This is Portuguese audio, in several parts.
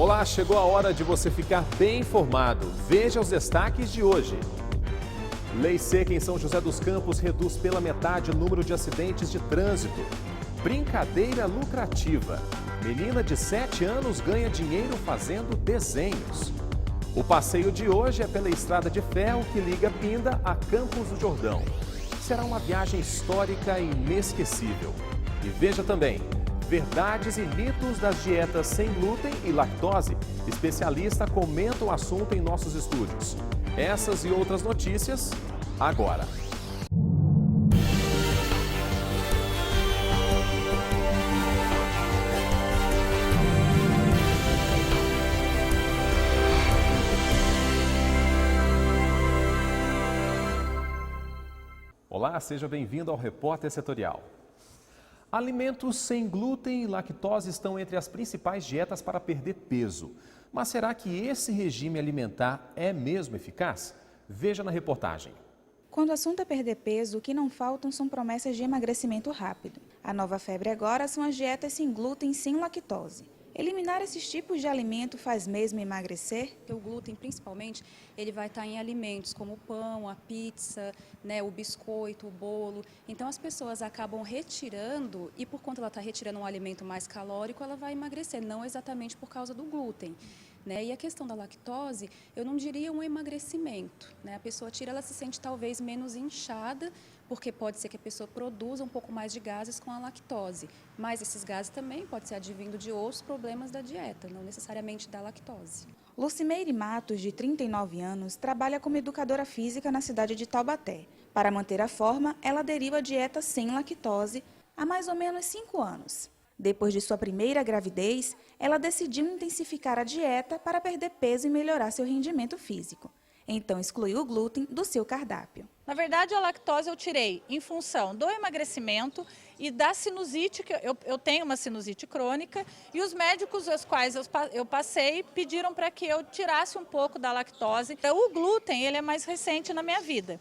Olá, chegou a hora de você ficar bem informado. Veja os destaques de hoje. Lei seca em São José dos Campos reduz pela metade o número de acidentes de trânsito. Brincadeira lucrativa. Menina de 7 anos ganha dinheiro fazendo desenhos. O passeio de hoje é pela estrada de ferro que liga Pinda a Campos do Jordão. Será uma viagem histórica e inesquecível. E veja também, verdades e mitos das dietas sem glúten e lactose. Especialista comenta o assunto em nossos estúdios. Essas e outras notícias, agora. Olá, seja bem-vindo ao Repórter Setorial. Alimentos sem glúten e lactose estão entre as principais dietas para perder peso. Mas será que esse regime alimentar é mesmo eficaz? Veja na reportagem. Quando o assunto é perder peso, o que não faltam são promessas de emagrecimento rápido. A nova febre agora são as dietas sem glúten e sem lactose. Eliminar esses tipos de alimento faz mesmo emagrecer? O glúten, principalmente, ele vai estar em alimentos como o pão, a pizza, né, o biscoito, o bolo. Então, as pessoas acabam retirando e, por conta ela estar retirando um alimento mais calórico, ela vai emagrecer, não exatamente por causa do glúten. Né? E a questão da lactose, eu não diria um emagrecimento. Né? A pessoa tira, ela se sente talvez menos inchada, porque pode ser que a pessoa produza um pouco mais de gases com a lactose. Mas esses gases também podem ser advindo de outros problemas da dieta, não necessariamente da lactose. Lucimeire Matos, de 39 anos, trabalha como educadora física na cidade de Taubaté. Para manter a forma, ela aderiu à dieta sem lactose há mais ou menos 5 anos. Depois de sua primeira gravidez, ela decidiu intensificar a dieta para perder peso e melhorar seu rendimento físico. Então, excluiu o glúten do seu cardápio. Na verdade, a lactose eu tirei em função do emagrecimento e da sinusite, que eu tenho uma sinusite crônica, e os médicos aos quais eu passei pediram para que eu tirasse um pouco da lactose. O glúten, ele é mais recente na minha vida.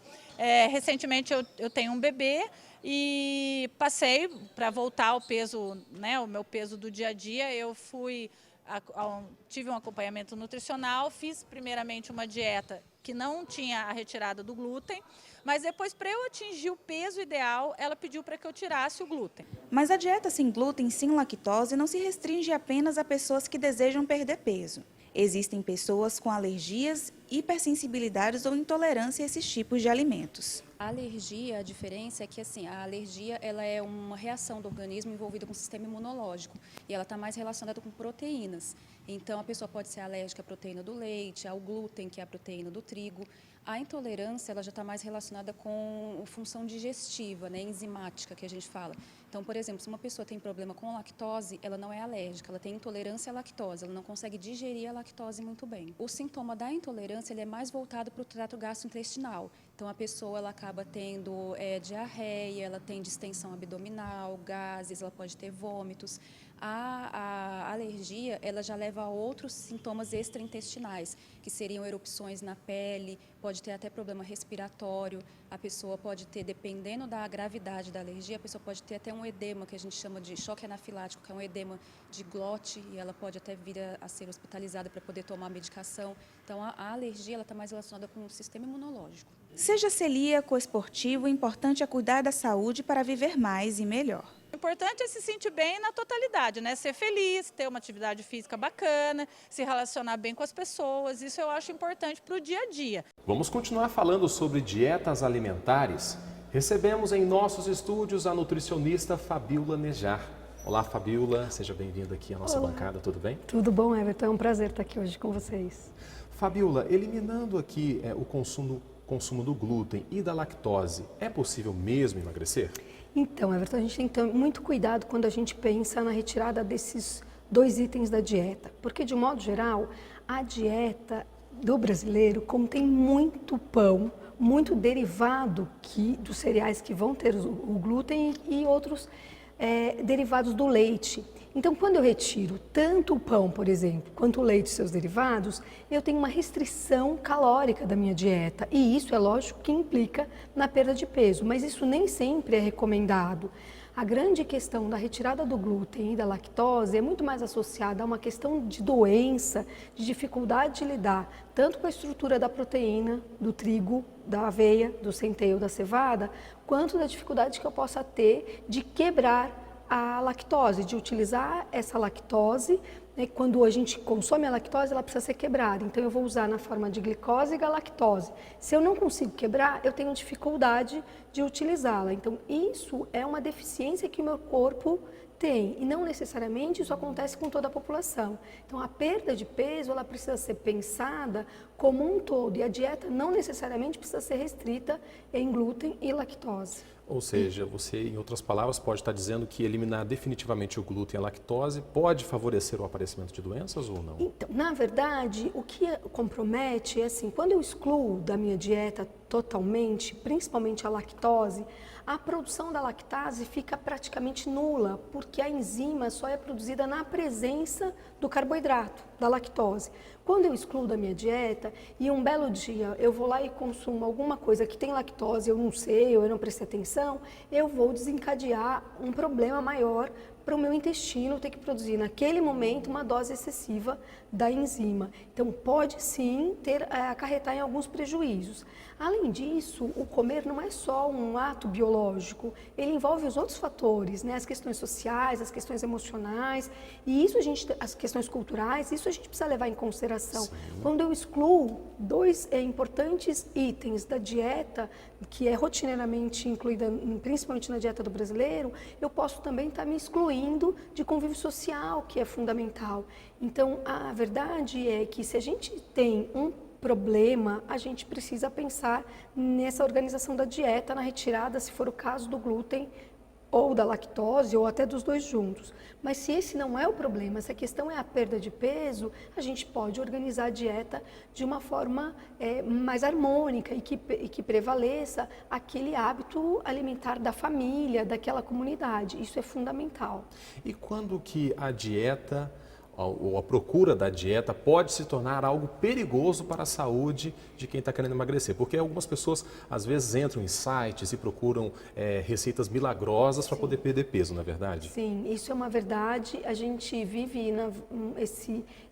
Recentemente eu tenho um bebê e passei para voltar ao peso, né, o meu peso do dia a dia, eu tive um acompanhamento nutricional, fiz primeiramente uma dieta que não tinha a retirada do glúten, mas depois, para eu atingir o peso ideal, ela pediu para que eu tirasse o glúten. Mas a dieta sem glúten e sem lactose não se restringe apenas a pessoas que desejam perder peso. Existem pessoas com alergias, hipersensibilidades ou intolerância a esses tipos de alimentos. A alergia, a diferença é que assim, a alergia ela é uma reação do organismo envolvida com o sistema imunológico e ela está mais relacionada com proteínas. Então, a pessoa pode ser alérgica à proteína do leite, ao glúten, que é a proteína do trigo. A intolerância ela já está mais relacionada com a função digestiva, né, enzimática, que a gente fala. Então, por exemplo, se uma pessoa tem problema com lactose, ela não é alérgica, ela tem intolerância à lactose, ela não consegue digerir a lactose muito bem. O sintoma da intolerância ele é mais voltado para o trato gastrointestinal. Então, a pessoa ela acaba tendo diarreia, ela tem distensão abdominal, gases, ela pode ter vômitos. A alergia ela já leva a outros sintomas extraintestinais, que seriam erupções na pele, pode ter até problema respiratório, a pessoa pode ter, dependendo da gravidade da alergia, a pessoa pode ter até um edema, que a gente chama de choque anafilático, que é um edema de glote, e ela pode até vir a ser hospitalizada para poder tomar medicação. Então, a alergia está mais relacionada com o sistema imunológico. Seja celíaco ou esportivo, o importante é cuidar da saúde para viver mais e melhor. O importante é se sentir bem na totalidade, né? Ser feliz, ter uma atividade física bacana, se relacionar bem com as pessoas, isso eu acho importante para o dia a dia. Vamos continuar falando sobre dietas alimentares. Recebemos em nossos estúdios a nutricionista Fabiola Nejar. Olá, Fabiola, seja bem-vinda aqui à nossa bancada, tudo bem? Tudo bom, Everton, é um prazer estar aqui hoje com vocês. Fabiola, eliminando aqui o consumo do glúten e da lactose, é possível mesmo emagrecer? Então, Everton, a gente tem que ter muito cuidado quando a gente pensa na retirada desses 2 itens da dieta, porque de modo geral, a dieta do brasileiro contém muito pão, muito derivado dos cereais que vão ter o glúten e outros derivados do leite. Então, quando eu retiro tanto o pão, por exemplo, quanto o leite e seus derivados, eu tenho uma restrição calórica da minha dieta. E isso é lógico que implica na perda de peso, mas isso nem sempre é recomendado. A grande questão da retirada do glúten e da lactose é muito mais associada a uma questão de doença, de dificuldade de lidar tanto com a estrutura da proteína, do trigo, da aveia, do centeio, da cevada, quanto da dificuldade que eu possa ter de quebrar a lactose, de utilizar essa lactose. Quando a gente consome a lactose, ela precisa ser quebrada. Então, eu vou usar na forma de glicose e galactose. Se eu não consigo quebrar, eu tenho dificuldade de utilizá-la. Então, isso é uma deficiência que o meu corpo tem. E não necessariamente isso acontece com toda a população. Então, a perda de peso, ela precisa ser pensada como um todo. E a dieta não necessariamente precisa ser restrita em glúten e lactose. Ou seja, você, em outras palavras, pode estar dizendo que eliminar definitivamente o glúten e a lactose pode favorecer o aparecimento de doenças ou não? Então, na verdade, o que compromete é assim, quando eu excluo da minha dieta totalmente, principalmente a lactose, a produção da lactase fica praticamente nula, porque a enzima só é produzida na presença do carboidrato, da lactose. Quando eu excluo da minha dieta e um belo dia eu vou lá e consumo alguma coisa que tem lactose, eu não sei, eu não prestei atenção, eu vou desencadear um problema maior para o meu intestino ter que produzir naquele momento uma dose excessiva da enzima. Então pode sim acarretar em alguns prejuízos. Além disso, o comer não é só um ato biológico, ele envolve os outros fatores, né? As questões sociais, as questões emocionais, e isso as questões culturais, isso a gente precisa levar em consideração. Sim. Quando eu excluo dois importantes itens da dieta, que é rotineiramente incluída, principalmente na dieta do brasileiro, eu posso também estar me excluindo de convívio social, que é fundamental. Então, a verdade é que se a gente tem um problema, a gente precisa pensar nessa organização da dieta, na retirada, se for o caso do glúten ou da lactose, ou até dos dois juntos. Mas se esse não é o problema, se a questão é a perda de peso, a gente pode organizar a dieta de uma forma mais harmônica e que prevaleça aquele hábito alimentar da família, daquela comunidade. Isso é fundamental. E quando que a dieta ou a procura da dieta pode se tornar algo perigoso para a saúde de quem está querendo emagrecer? Porque algumas pessoas, às vezes, entram em sites e procuram receitas milagrosas para poder perder peso, não é verdade? Sim, isso é uma verdade. A gente vive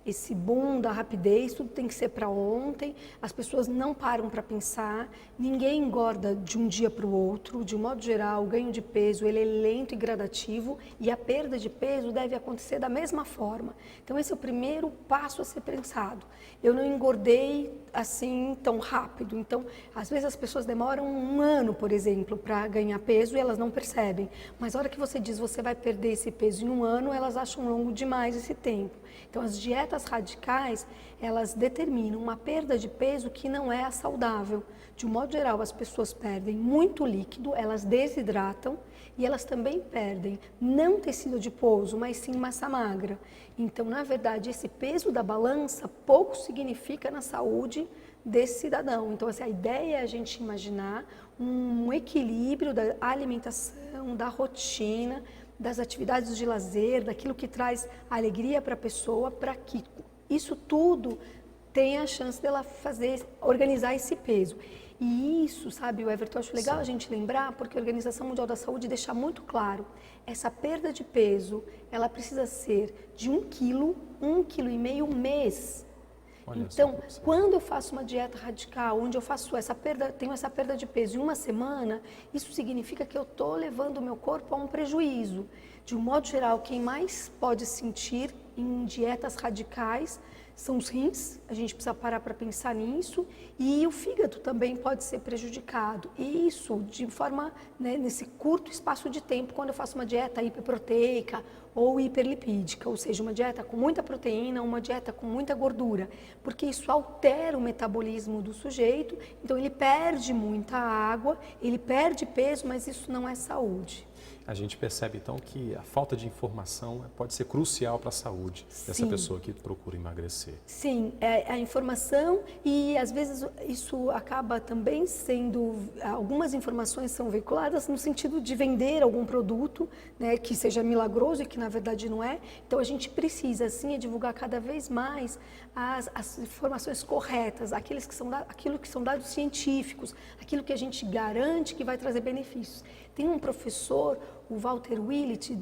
esse boom da rapidez, tudo tem que ser para ontem, as pessoas não param para pensar, ninguém engorda de um dia para o outro, de um modo geral, o ganho de peso ele é lento e gradativo e a perda de peso deve acontecer da mesma forma. Então esse é o primeiro passo a ser pensado. Eu não engordei assim tão rápido, então às vezes as pessoas demoram um ano, por exemplo, para ganhar peso e elas não percebem, mas a hora que você diz você vai perder esse peso em um ano, elas acham longo demais esse tempo. Então as dietas radicais, elas determinam uma perda de peso que não é a saudável. De um modo geral, as pessoas perdem muito líquido, elas desidratam e elas também perdem não tecido adiposo, mas sim massa magra. Então, na verdade, esse peso da balança pouco significa na saúde desse cidadão. Então, assim, a ideia é a gente imaginar um equilíbrio da alimentação, da rotina, das atividades de lazer, daquilo que traz alegria para a pessoa, para que isso tudo tenha a chance dela organizar esse peso. E isso, sabe, o Everton, eu acho legal a gente lembrar, porque a Organização Mundial da Saúde deixa muito claro, essa perda de peso, ela precisa ser de 1 quilo, 1,5 kg mês. Então, quando eu faço uma dieta radical, onde eu faço tenho essa perda de peso em uma semana, isso significa que eu estou levando o meu corpo a um prejuízo. De um modo geral, quem mais pode sentir em dietas radicais são os rins, a gente precisa parar para pensar nisso, e o fígado também pode ser prejudicado. E isso de forma, nesse curto espaço de tempo, quando eu faço uma dieta hiperproteica ou hiperlipídica, ou seja, uma dieta com muita proteína, uma dieta com muita gordura, porque isso altera o metabolismo do sujeito, então ele perde muita água, ele perde peso, mas isso não é saúde. A gente percebe, então, que a falta de informação pode ser crucial para a saúde dessa pessoa que procura emagrecer. Sim, a informação e, às vezes, isso acaba também sendo... Algumas informações são veiculadas no sentido de vender algum produto, né, que seja milagroso e que, na verdade, não é. Então, a gente precisa, sim, divulgar cada vez mais as informações corretas, aquilo que são dados científicos, aquilo que a gente garante que vai trazer benefícios. Tem um professor, O Walter Willett,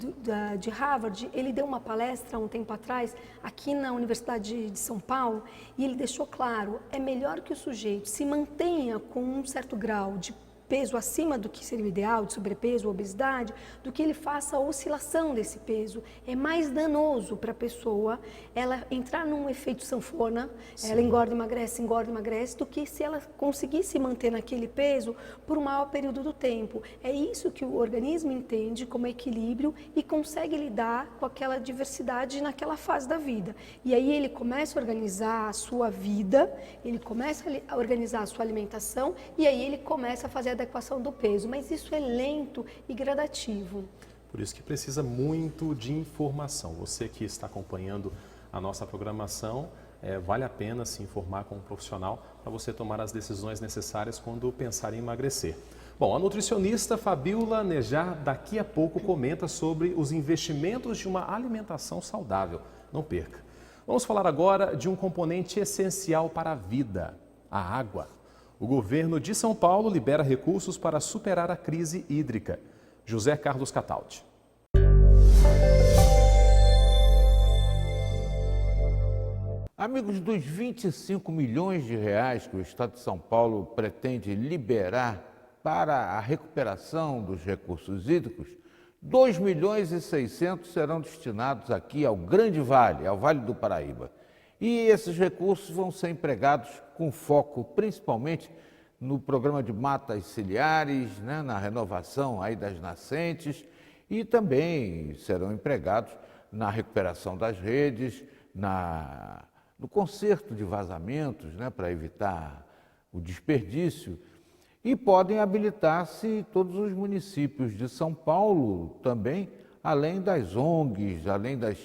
de Harvard, ele deu uma palestra há um tempo atrás, aqui na Universidade de São Paulo, e ele deixou claro, é melhor que o sujeito se mantenha com um certo grau de peso acima do que seria o ideal, de sobrepeso, obesidade, do que ele faça a oscilação desse peso. É mais danoso para a pessoa ela entrar num efeito sanfona, ela engorda, emagrece, do que se ela conseguir se manter naquele peso por um maior período do tempo. É isso que o organismo entende como equilíbrio e consegue lidar com aquela diversidade naquela fase da vida. E aí ele começa a organizar a sua vida, ele começa a organizar a sua alimentação e aí ele começa a fazer a adequação do peso, mas isso é lento e gradativo. Por isso que precisa muito de informação. Você que está acompanhando a nossa programação, vale a pena se informar com um profissional para você tomar as decisões necessárias quando pensar em emagrecer. Bom, a nutricionista Fabíola Nejar daqui a pouco comenta sobre os investimentos de uma alimentação saudável. Não perca. Vamos falar agora de um componente essencial para a vida, a água. O governo de São Paulo libera recursos para superar a crise hídrica. José Carlos Cataldi. Amigos, dos 25 milhões de reais que o Estado de São Paulo pretende liberar para a recuperação dos recursos hídricos, 2 milhões e 600 serão destinados aqui ao Grande Vale, ao Vale do Paraíba. E esses recursos vão ser empregados com foco principalmente no programa de matas ciliares, né, na renovação aí das nascentes e também serão empregados na recuperação das redes, no conserto de vazamentos, né, para evitar o desperdício. E podem habilitar-se todos os municípios de São Paulo também, além das ONGs, além das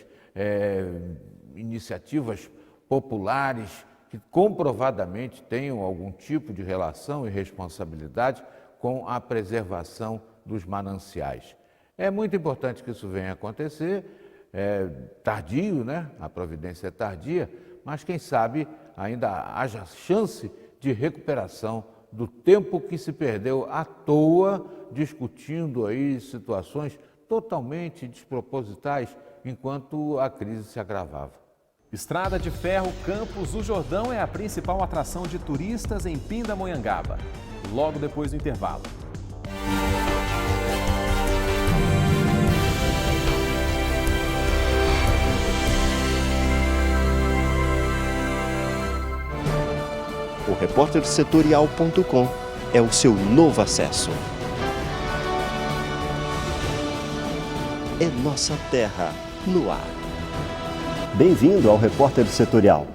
iniciativas populares que comprovadamente tenham algum tipo de relação e responsabilidade com a preservação dos mananciais. É muito importante que isso venha a acontecer, tardio, né? A providência é tardia, mas quem sabe ainda haja chance de recuperação do tempo que se perdeu à toa discutindo aí situações totalmente despropositais enquanto a crise se agravava. Estrada de Ferro Campos do Jordão é a principal atração de turistas em Pindamonhangaba. Logo depois do intervalo. O repórtersetorial.com é o seu novo acesso. É nossa terra no ar. Bem-vindo ao Repórter Setorial.